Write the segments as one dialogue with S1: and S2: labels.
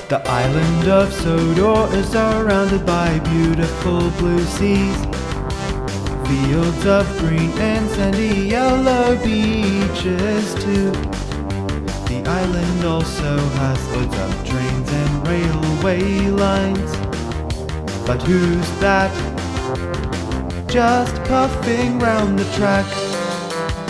S1: The island of Sodor is surrounded by beautiful blue seas, fields of green and sandy yellow beaches too. The island also has loads of trains and railway lines. But who's that just puffing round the track?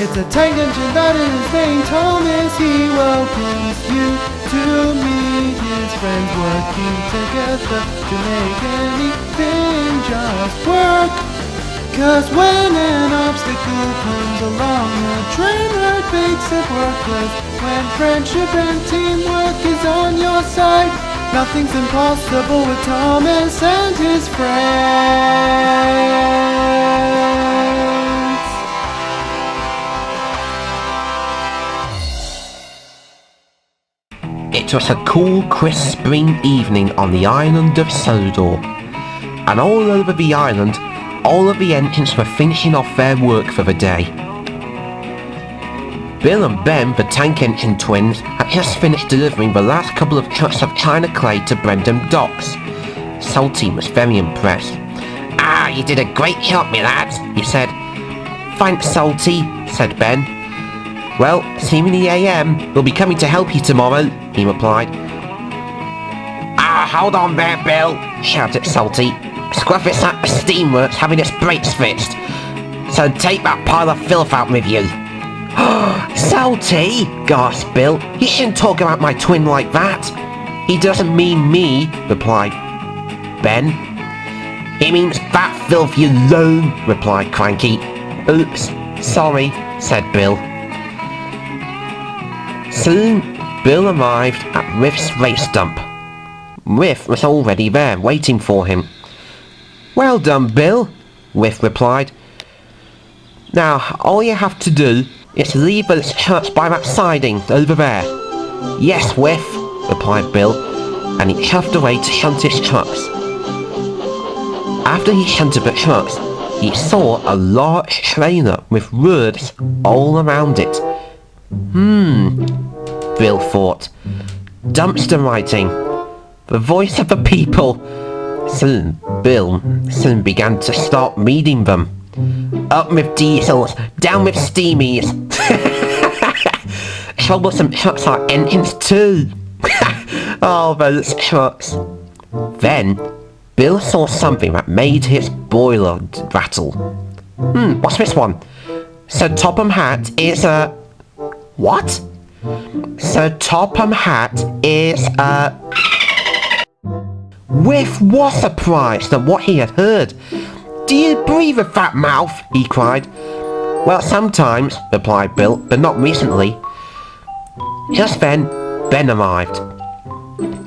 S1: It's a tank engine that is named Thomas. He welcomes you to meet his friends, working together to make anything just work. Cause when an obstacle comes along, the train ride makes it worthless. When friendship and teamwork is on your side, nothing's impossible with Thomas and his friends.
S2: It was a cool, crisp spring evening on the island of Sodor, and all over the island, all of the entrants were finishing off their work for the day. Bill and Ben, the tank engine twins, had just finished delivering the last couple of trucks of China clay to Brendam Docks. Salty was very impressed. "Ah, you did a great job, me lads," he said. "Thanks, Salty," said Ben. "Well, see me in the AM. We'll be coming to help you tomorrow," he replied. "Ah, hold on there, Bill," shouted Salty. "Scruff is at the steamworks having its brakes fixed, so take that pile of filth out with you." "Salty," gasped Bill, "you shouldn't talk about my twin like that." "He doesn't mean me," replied Ben. "He means that filth, you loon," replied Cranky. "Oops, sorry," said Bill. Soon, Bill arrived at Riff's race dump. Riff was already there, waiting for him. "Well done, Bill," Riff replied. "Now, all you have to do is leave those trucks by that siding over there." "Yes, Riff," replied Bill, and he shoved away to shunt his trucks. After he shunted the trucks, he saw a large trailer with words all around it. Bill thought. Dumpster writing. The voice of the people. Bill soon began to start reading them. "Up with diesels, down with steamies. Troublesome trucks are engines too." Oh, those trucks. Then, Bill saw something that made his boiler rattle. What's this one? Sir Topham Hatt is a... What? Sir Topham Hatt is a... Whiff was surprised at what he had heard. "Do you breathe with that mouth?" he cried. "Well, sometimes," replied Bill, "but not recently." Just then, Ben arrived.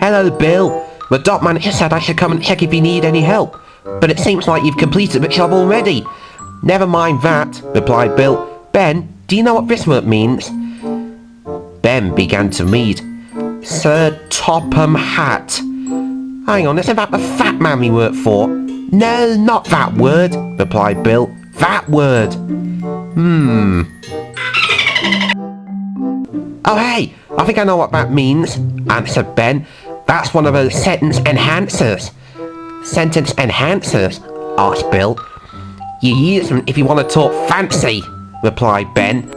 S2: "Hello, Bill. The dock manager said I should come and check if you need any help, but it seems like you've completed the job already." "Never mind that," replied Bill. "Ben, do you know what this word means?" Ben began to read. "Sir Topham Hatt. Hang on, isn't that the fat man we work for?" "No, not that word," replied Bill. "That word." "Oh hey, I think I know what that means," answered Ben. "That's one of those sentence enhancers." "Sentence enhancers?" asked Bill. "You use them if you want to talk fancy," replied Ben.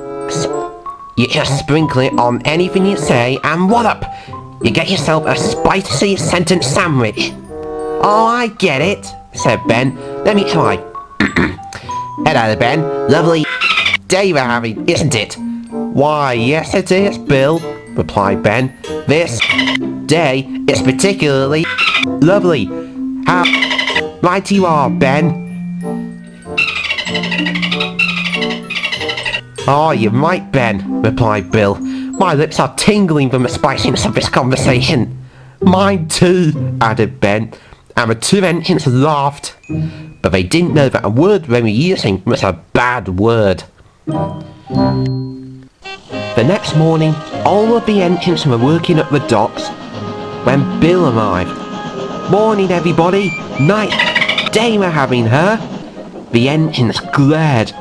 S2: "You just sprinkle it on anything you say and wallop! You get yourself a spicy sentence sandwich." "Oh, I get it," said Ben. "Let me try." "Hello, Ben. Lovely day we're having, isn't it?" "Why, yes it is, Bill," replied Ben. "This day is particularly lovely. How right you are, Ben." "Oh, you're right, Ben," replied Bill. "My lips are tingling from the spiciness of this conversation." "Mine too," added Ben, and the two engines laughed. but they didn't know that a word they were using was a bad word. The next morning, all of the engines were working at the docks when Bill arrived. "Morning, everybody. Nice day we're having, huh?" The engines glared.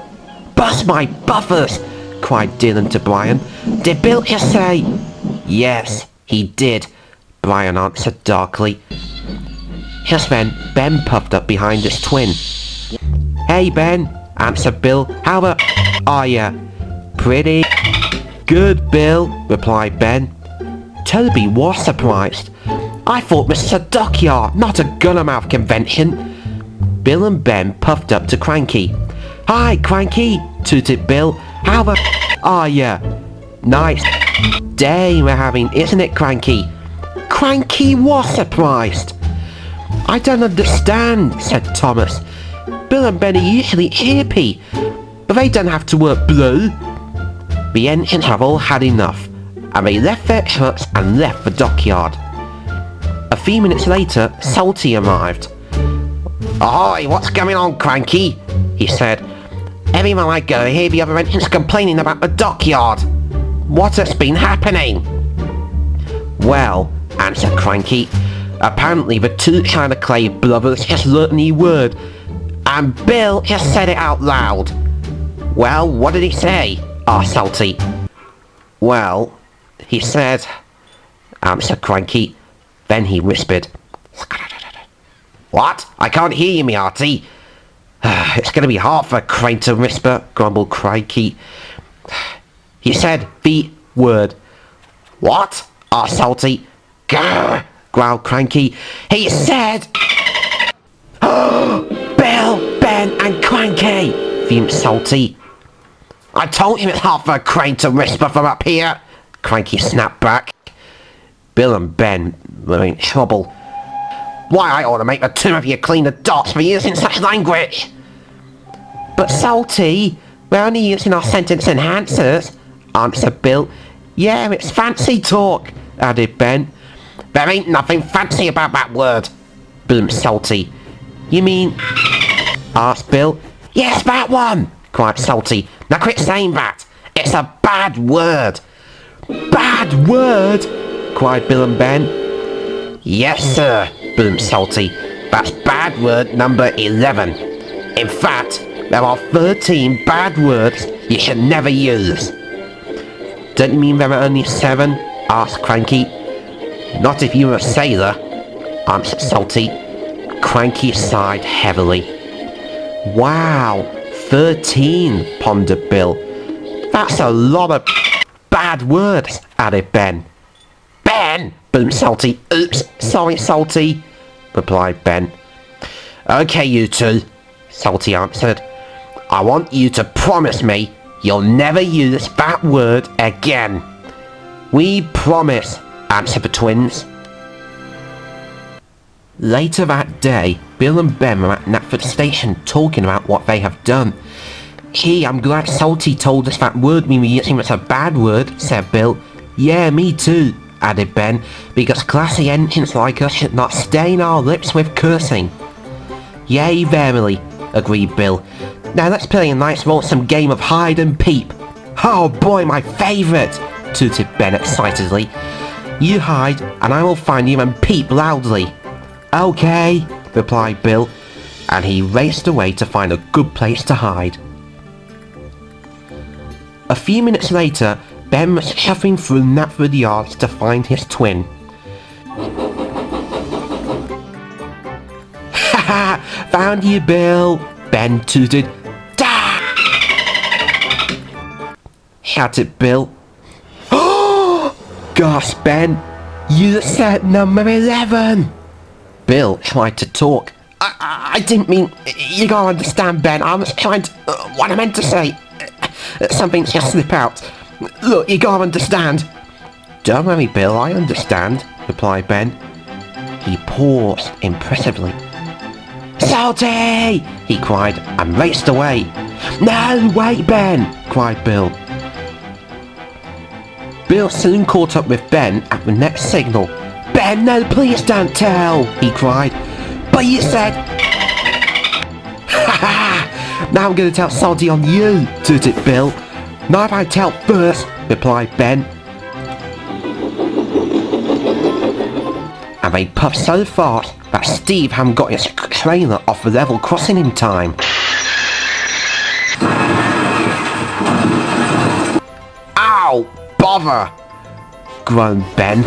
S2: "Bust my buffers!" cried Dylan to Brian. "Did Bill just say?" "Yes, he did," Brian answered darkly. Just then, Ben puffed up behind his twin. "Hey, Ben," answered Bill. "How are ya?" "Pretty good, Bill," replied Ben. Toby was surprised. "I thought this was a dockyard, not a Gunnermouth convention." Bill and Ben puffed up to Cranky. "Hi, Cranky," tooted Bill. "How are ya?" "Nice day we're having, isn't it, Cranky?" Cranky was surprised. "I don't understand," said Thomas. "Bill and Ben are usually hippie, but they don't have to work blue." The engines have all had enough, and they left their trucks and left the dockyard. A few minutes later, Salty arrived. "Ahoy, what's going on, Cranky?" he said. "Everywhere I go, I hear the other engines complaining about the dockyard. What has been happening?" "Well," answered Cranky, "apparently the two China Clay brothers just learnt a new word, and Bill just said it out loud." "Well, what did he say?" asked Salty. "Well, he said," answered Cranky. Then he whispered. "What? I can't hear you, me hearty." "It's going to be hard for a crane to whisper," grumbled Cranky. "He said the word." "What?" asked Salty. "Grr," growled Cranky. "He said..." "Bill, Ben and Cranky," fumed Salty. "I told him it's hard for a crane to whisper from up here," Cranky snapped back. Bill and Ben were in trouble. "Why, I ought to make the two of you clean the docks for using such language." "But Salty, we're only using our sentence enhancers," answered Bill. "Yeah, it's fancy talk," added Ben. "There ain't nothing fancy about that word," boomed Salty. "You mean..." asked Bill. "Yes, that one," cried Salty. "Now quit saying that. It's a bad word." "Bad word?" cried Bill and Ben. "Yes, sir," boomed Salty. "That's bad word number 11. In fact, there are 13 bad words you should never use." "Don't you mean there are only 7? asked Cranky. "Not if you were a sailor," answered Salty. Cranky sighed heavily. "Wow, 13, pondered Bill. "That's a lot of bad words," added Ben. "Ben!" boomed Salty. "Oops, sorry, Salty," replied Ben. "Okay, you two," Salty answered. "I want you to promise me you'll never use that word again." "We promise," answered the twins. Later that day, Bill and Ben were at Knapford Station talking about what they have done. "Gee, I'm glad Salty told us that word we were using was a bad word," said Bill. "Yeah, me too," added Ben, "because classy engines like us should not stain our lips with cursing." "Yay, verily," agreed Bill. "Now let's play a nice wholesome game of hide and peep." "Oh boy, my favourite," tooted Ben excitedly. "You hide and I will find you and peep loudly." "Okay," replied Bill, and he raced away to find a good place to hide. A few minutes later, Ben was shuffling through Knapford Yards to find his twin. "Ha ha! Found you, Bill!" Ben tooted. "Da!" shouted Bill. "Oh!" gasped Ben. "You said number 11!" Bill tried to talk. I didn't mean... You gotta understand, Ben. I was trying to... what I meant to say... something just slipped out. Look, you gotta understand." "Don't worry, Bill, I understand," replied Ben. He paused impressively. "Salty!" he cried and raced away. "No, wait, Ben!" cried Bill. Bill soon caught up with Ben at the next signal. "Ben, no, please don't tell!" he cried. "But you said..." Now I'm going to tell Salty on you, tooted Bill. Now if I tell first, replied Ben. And they puffed so fast that Steve hadn't got his trailer off the level crossing in time. Ow! Bother! Groaned Ben.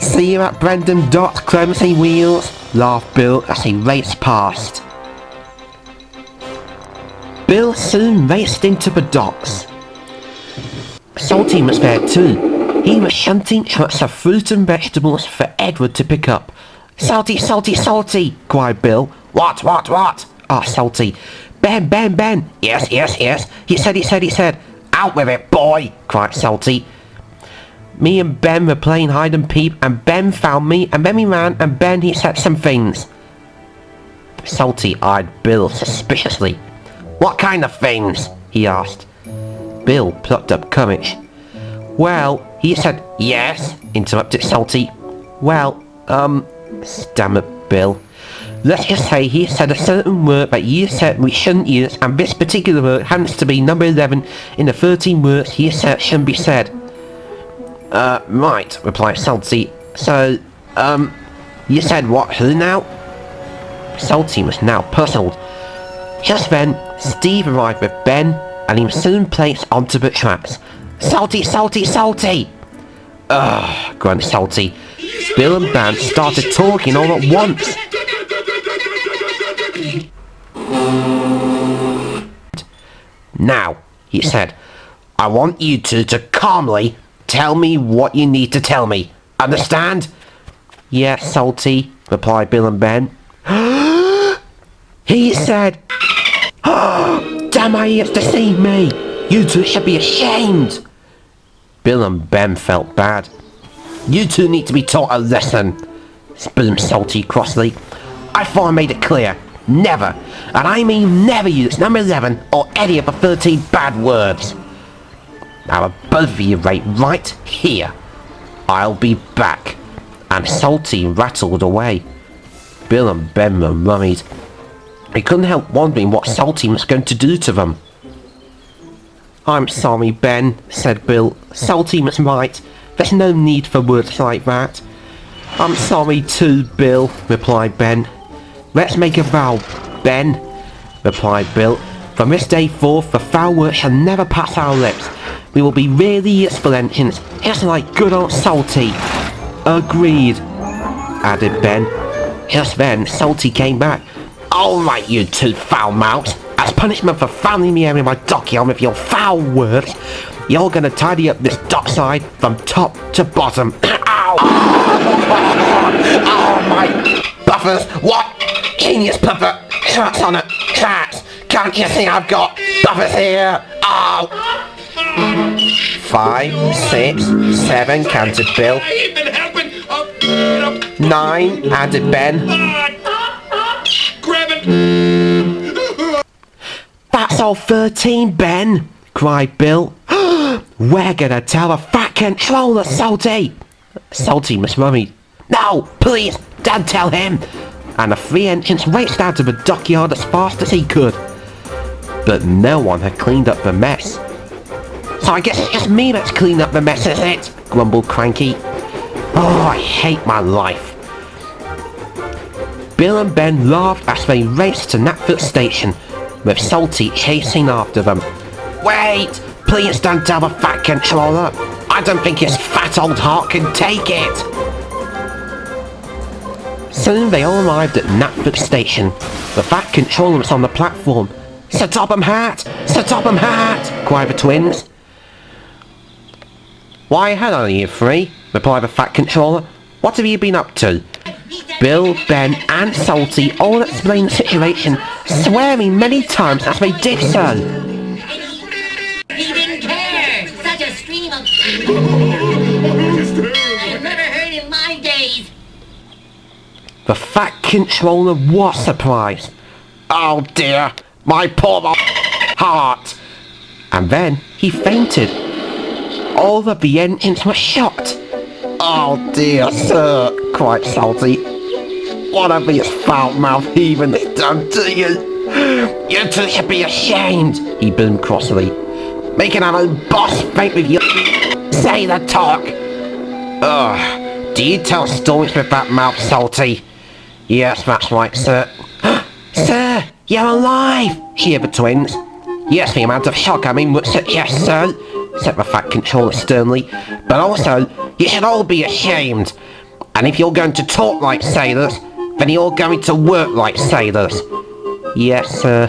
S2: See you at Brendan Dot's clumsy wheels, laughed Bill as he raced past. Bill soon raced into the docks. Salty was there too. He was shunting trucks of fruit and vegetables for Edward to pick up. Salty, Salty, Salty, cried Bill. What? Asked Salty. Ben. Yes. He said. Out with it, boy, cried Salty. Me and Ben were playing hide and peep, and Ben found me, and then we ran, and Ben he said some things. Salty eyed Bill suspiciously. What kind of things? He asked. Bill plucked up courage. Well, he said, yes, interrupted Salty. Well, stammered Bill. Let's just say he said a certain word that you said we shouldn't use, and this particular word happens to be number 11 in the 13 words he said shouldn't be said. Right, replied Salty. So, you said what, who now? Salty was now puzzled. Just then, Steve arrived with Ben, and he was soon placed onto the tracks. Salty! Ugh, grunted Salty. Bill and Ben started talking all at once. Now, he said, I want you two to calmly tell me what you need to tell me. Understand? Yes, Salty, replied Bill and Ben. He said, damn my ears deceive me. You two should be ashamed. Bill and Ben felt bad. You two need to be taught a lesson, boomed Salty crossly. I thought I made it clear. Never, and I mean never use number 11 or any of the 13 bad words. Now both of you right here. I'll be back. And Salty rattled away. Bill and Ben were worried. They couldn't help wondering what Salty was going to do to them. I'm sorry, Ben, said Bill. Salty was right. There's no need for words like that. I'm sorry too, Bill, replied Ben. Let's make a vow, Ben, replied Bill. From this day forth, the foul words shall never pass our lips. We will be really useful engines, just like good old Salty. Agreed, added Ben. Just then, Salty came back. All right, you two foul mouths. As punishment for fouling me out in my dockyard with your foul words, you're gonna tidy up this dockside from top to bottom. Ow! Oh my buffers! What? Genius puffer! Tracks on it! Tracks! Can't you see I've got buffers here? Oh! 5, 6, 7, counted Bill. 9, added Ben. That's all 13, Ben, cried Bill. We're gonna tell the fat controller, Salty. Salty was worried. No, please, don't tell him. And the 3 engines raced out of the dockyard as fast as he could. But no one had cleaned up the mess. So I guess it's just me that's cleaned up the mess, is it? Grumbled Cranky. Oh, I hate my life. Bill and Ben laughed as they raced to Knapfoot Station, with Salty chasing after them. Wait! Please don't tell the fat controller. I don't think his fat old heart can take it. Soon they all arrived at Knapfoot Station. The fat controller was on the platform. Sir Topham Hatt! Sir Topham Hatt! Cried the twins. Why, hello you three, replied the fat controller. What have you been up to? Bill, Ben and Salty all explained the situation, swearing many times as they did so.
S3: He didn't care! Such a stream of... I've never heard in my days!
S2: The fat controller was surprised. Oh dear, my poor heart! And then he fainted. All of the engines were shocked. Oh dear, sir, cried Salty. What have these foul-mouthed heathens done to you? You two should be ashamed, he boomed crossly. Making our own boss fight with you. Say the talk. Ugh. Do you tell stories with that mouth, Salty? Yes, that's right, sir. Sir, you're alive, cheered the twins. Yes, the amount of shock I mean, yes, sir, said the Fat Controller sternly. But also, you should all be ashamed. And if you're going to talk like sailors, then you're going to work like sailors. Yes, sir.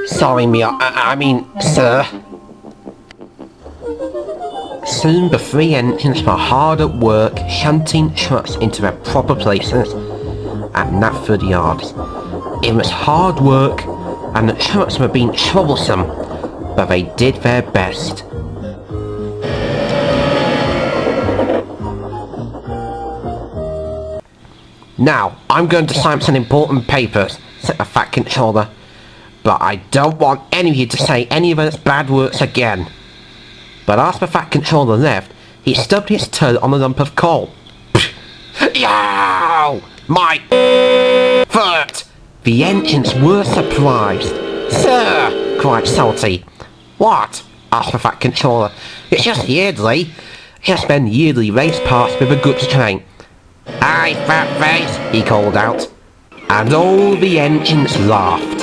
S2: Sorry, I mean, sir. Soon the three engines were hard at work, shunting trucks into their proper places at Knapford Yards. It was hard work, and the trucks were being troublesome, but they did their best. Now, I'm going to sign some important papers, said the Fat Controller, but I don't want any of you to say any of those bad words again. But as the Fat Controller left, he stubbed his toe on a lump of coal. Yow! My foot! The engines were surprised. Sir! Cried Salty. What? Asked the Fat Controller. It's just Yeardley. Just then Yeardley raced past with a goods train. Aye, fat face, he called out. And all the engines laughed.